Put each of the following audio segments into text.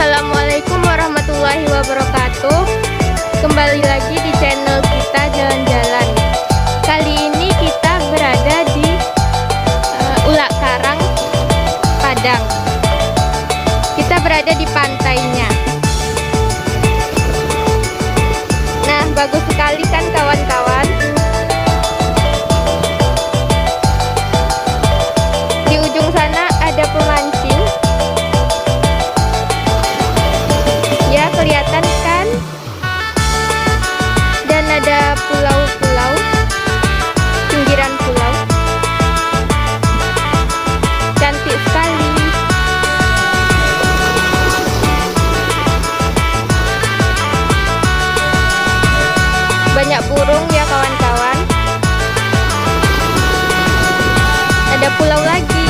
Assalamualaikum warahmatullahi wabarakatuh. Kembali lagi di channel kita jalan-jalan. Kali ini kita berada di Ulak Karang, Padang. Kita berada di pantainya. Nah, bagus sekali kan kawan-kawan. Di ujung sana ada pemancing. Ya, kelihatan kan? Dan ada pulau-pulau, pinggiran pulau. Cantik sekali. Banyak burung ya kawan-kawan. Ada pulau lagi.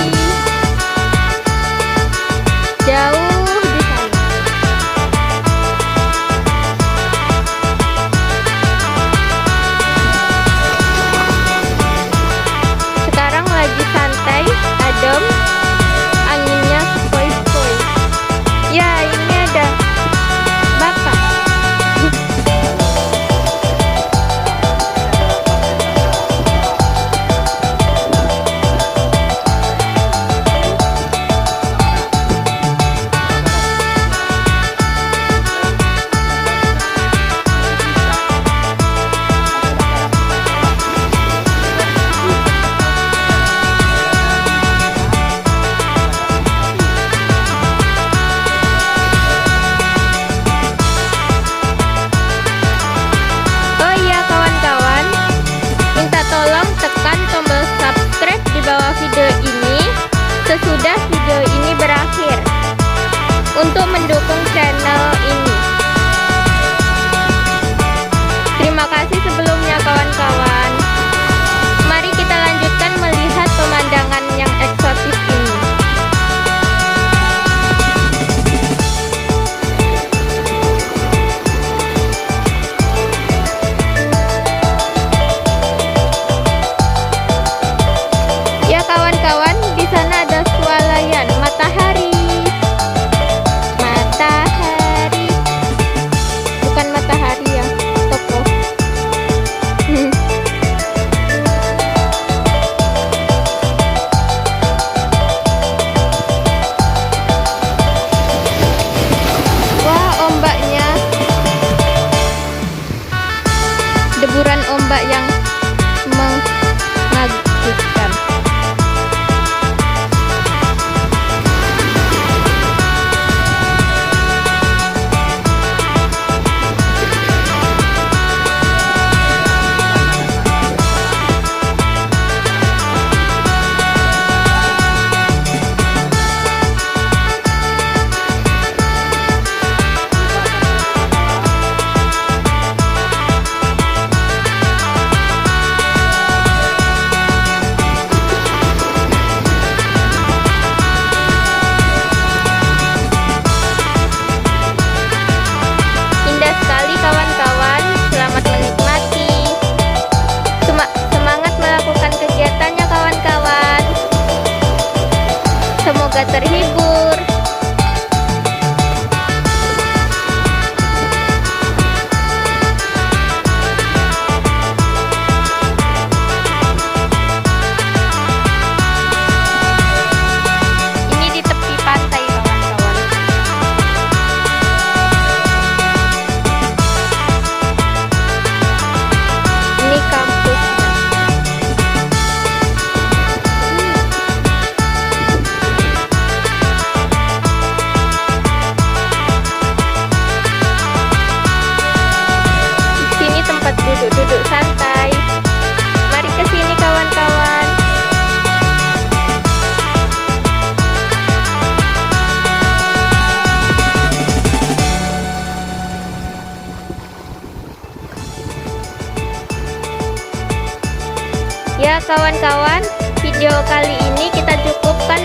Jauh di sana. Sekarang lagi santai, adem, anginnya sepoi-sepoi. Ya, ini ada bapak. Video ini sesudah video ini berakhir untuk mendukung channel ini. Terima kasih sebelumnya kawan-kawan. Mari kita lanjutkan melihat pemandangan yang eksotis ini. Kawan-kawan, di sana ada swalayan matahari. Matahari. Bukan matahari yang toko. Wah, ombaknya. Deburan ombak yang mengagumkan. Semoga terhibur. Ini di tepi pantai kawan-kawan. Ini kampusnya. Duduk-duduk santai. Mari ke sini kawan-kawan. Ya kawan-kawan, video kali ini kita cukupkan